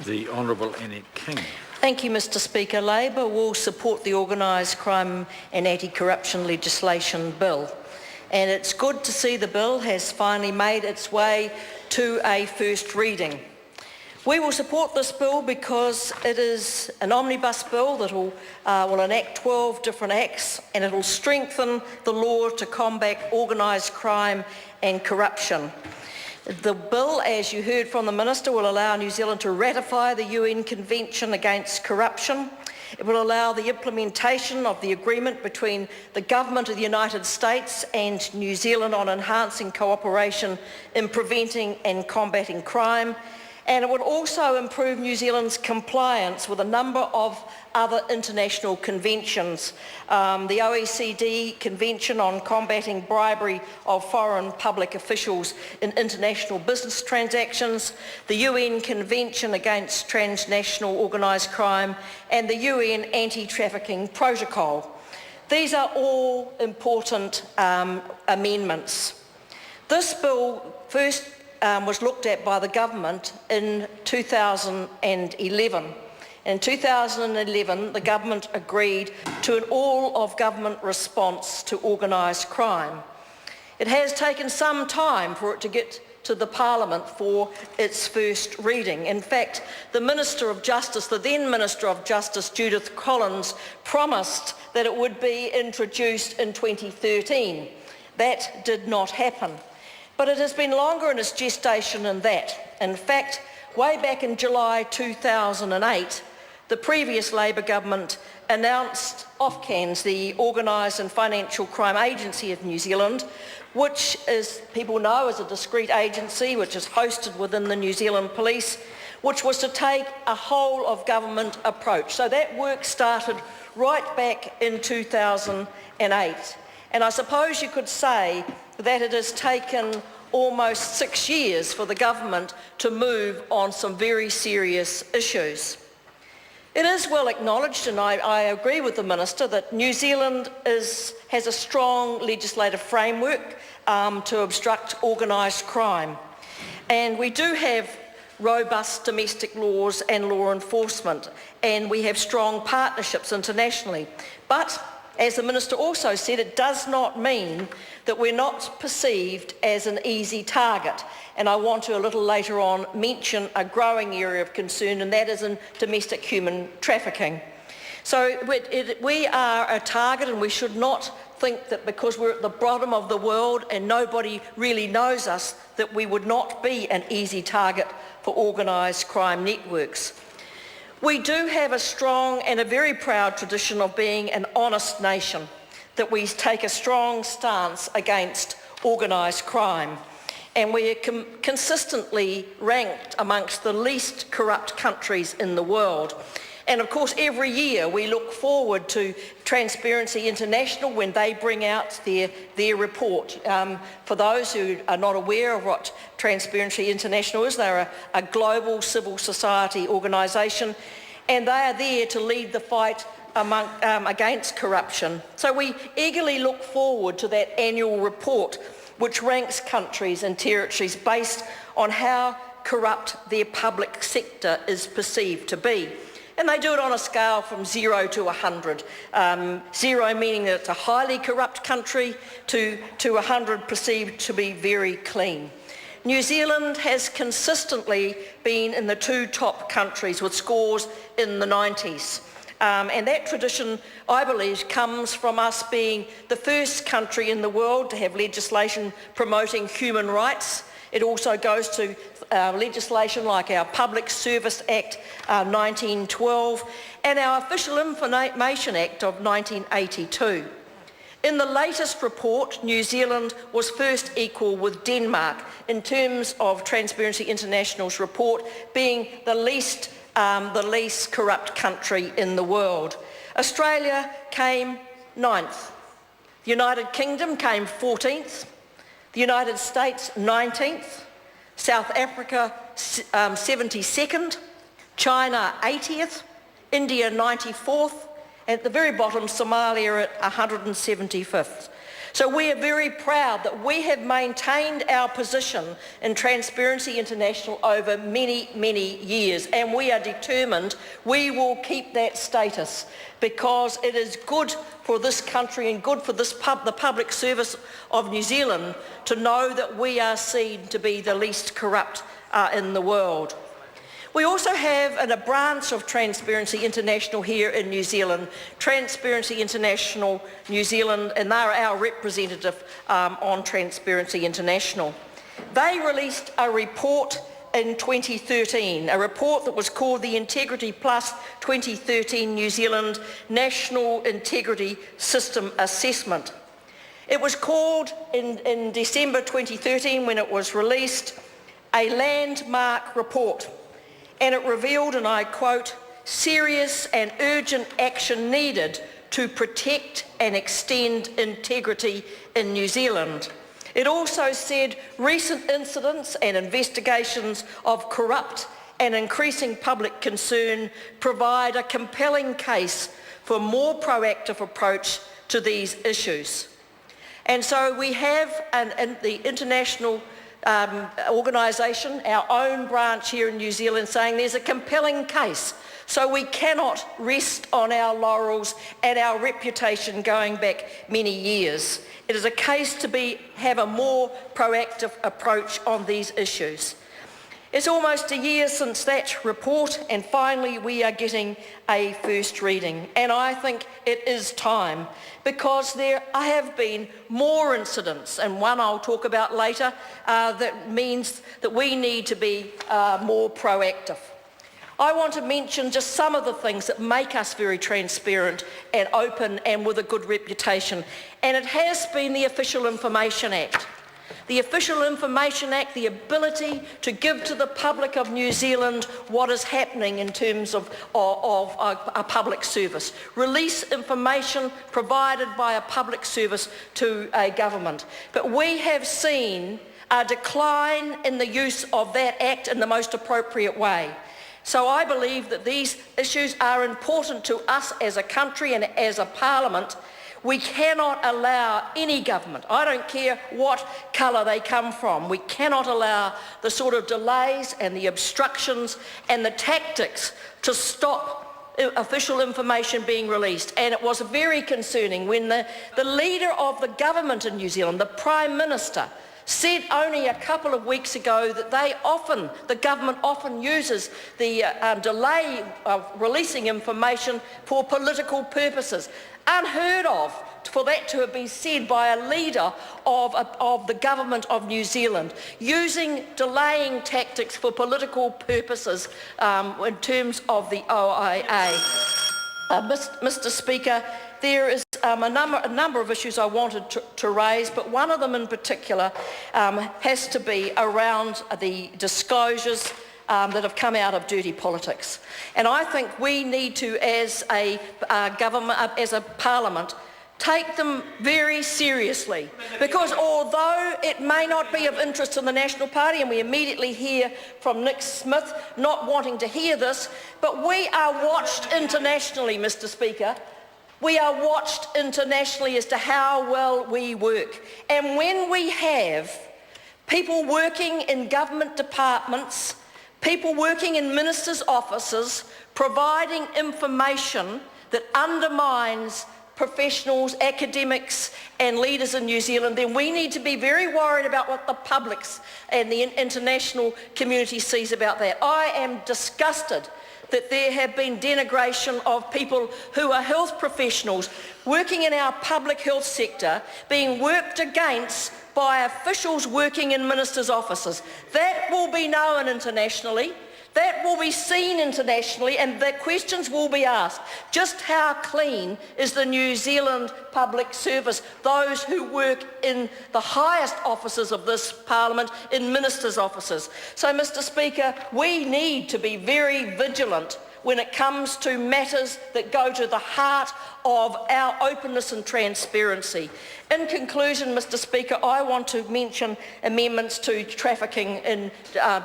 The Honourable Annie King. Thank you, Mr Speaker. Labor will support the Organised Crime and Anti-Corruption Legislation Bill. And it's good to see the bill has finally made its way to a first reading. We will support this bill because it is an omnibus bill that will enact 12 different acts, and it will strengthen the law to combat organised crime and corruption. The bill, as you heard from the Minister, will allow New Zealand to ratify the UN Convention Against Corruption. It will allow the implementation of the agreement between the Government of the United States and New Zealand on enhancing cooperation in preventing and combating crime. And it would also improve New Zealand's compliance with a number of other international conventions. The OECD Convention on Combating Bribery of Foreign Public Officials in International Business Transactions, the UN Convention Against Transnational Organised Crime, and the UN Anti-Trafficking Protocol. These are all important amendments. This bill first was looked at by the government in 2011. In 2011, the government agreed to an all-of-government response to organised crime. It has taken some time for it to get to the Parliament for its first reading. In fact, the Minister of Justice, the then Minister of Justice, Judith Collins, promised that it would be introduced in 2013. That did not happen. But it has been longer in its gestation than that. In fact, way back in July 2008, the previous Labor government announced Ofcans, the Organised and Financial Crime Agency of New Zealand, which, as people know, is a discrete agency which is hosted within the New Zealand Police, which was to take a whole-of-government approach. So that work started right back in 2008. And I suppose you could say that it has taken almost 6 years for the government to move on some very serious issues. It is well acknowledged, and I agree with the Minister, that New Zealand has a strong legislative framework to obstruct organised crime. And we do have robust domestic laws and law enforcement, and we have strong partnerships internationally. But as the Minister also said, it does not mean that we're not perceived as an easy target. And I want to, a little later on, mention a growing area of concern, and that is in domestic human trafficking. So we are a target, and we should not think that because we're at the bottom of the world and nobody really knows us, that we would not be an easy target for organised crime networks. We do have a strong and a very proud tradition of being an honest nation, that we take a strong stance against organised crime, and we are consistently ranked amongst the least corrupt countries in the world. And of course, every year we look forward to Transparency International when they bring out their report. For those who are not aware of what Transparency International is, they're a global civil society organisation, and they are there to lead the fight against corruption. So we eagerly look forward to that annual report, which ranks countries and territories based on how corrupt their public sector is perceived to be. And they do it on a scale from 0 to 100. 0 meaning that it's a highly corrupt country, to 100 perceived to be very clean. New Zealand has consistently been in the 2 top countries with scores in the 90s. And that tradition, I believe, comes from us being the first country in the world to have legislation promoting human rights. It also goes to legislation like our Public Service Act 1912 and our Official Information Act of 1982. In the latest report, New Zealand was first equal with Denmark in terms of Transparency International's report being the least corrupt country in the world. Australia came 9th. The United Kingdom came 14th. The United States 19th. South Africa 72nd. China 80th. India 94th. And at the very bottom, Somalia at 175th. So we are very proud that we have maintained our position in Transparency International over many, many years, and we are determined we will keep that status because it is good for this country and good for the public service of New Zealand to know that we are seen to be the least corrupt in the world. We also have a branch of Transparency International here in New Zealand, Transparency International New Zealand, and they're our representative on Transparency International. They released a report in 2013, a report that was called the Integrity Plus 2013 New Zealand National Integrity System Assessment. It was called in December 2013, when it was released, a landmark report. And it revealed, and I quote, serious and urgent action needed to protect and extend integrity in New Zealand. It also said recent incidents and investigations of corrupt and increasing public concern provide a compelling case for a more proactive approach to these issues. And so we have the international organisation, our own branch here in New Zealand, saying there's a compelling case. So we cannot rest on our laurels and our reputation going back many years. It is a case to have a more proactive approach on these issues. It's almost a year since that report, and finally we are getting a first reading. And I think it is time, because there have been more incidents, and one I'll talk about later, that means that we need to be more proactive. I want to mention just some of the things that make us very transparent and open and with a good reputation. And it has been the Official Information Act. The Official Information Act, the ability to give to the public of New Zealand what is happening in terms of a public service. Release information provided by a public service to a government. But we have seen a decline in the use of that act in the most appropriate way. So I believe that these issues are important to us as a country and as a parliament. We cannot allow any government, I don't care what colour they come from, we cannot allow the sort of delays and the obstructions and the tactics to stop official information being released. And it was very concerning when the leader of the government in New Zealand, the Prime Minister, said only a couple of weeks ago that the government often uses the delay of releasing information for political purposes. Unheard of for that to have been said by a leader of the government of New Zealand, using delaying tactics for political purposes in terms of the OIA. Mr. Speaker, there is a number of issues I wanted to raise, but one of them in particular has to be around the disclosures that have come out of dirty politics. And I think we need to, as a government, as a parliament, take them very seriously, because although it may not be of interest to the National Party, and we immediately hear from Nick Smith not wanting to hear this, but we are watched internationally, Mr. Speaker. We are watched internationally as to how well we work. And when we have people working in government departments, people working in ministers' offices, providing information that undermines professionals, academics and leaders in New Zealand, then we need to be very worried about what the publics and the international community sees about that. I am disgusted that there have been denigration of people who are health professionals working in our public health sector being worked against by officials working in ministers' offices. That will be known internationally. That will be seen internationally, and the questions will be asked. Just how clean is the New Zealand public service, those who work in the highest offices of this parliament, in ministers' offices? So, Mr. Speaker, we need to be very vigilant when it comes to matters that go to the heart of our openness and transparency. In conclusion, Mr. Speaker, I want to mention amendments to trafficking in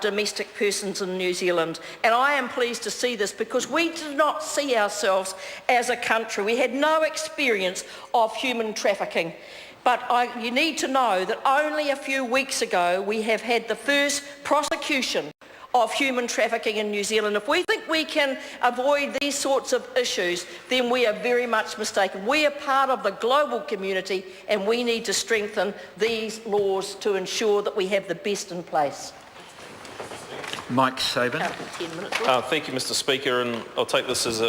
domestic persons in New Zealand. And I am pleased to see this, because we do not see ourselves as a country. We had no experience of human trafficking. But you need to know that only a few weeks ago we have had the first prosecution of human trafficking in New Zealand. If we think we can avoid these sorts of issues, then we are very much mistaken. We are part of the global community and we need to strengthen these laws to ensure that we have the best in place. Mike Sabin. Thank you, Mr. Speaker, and I'll take this as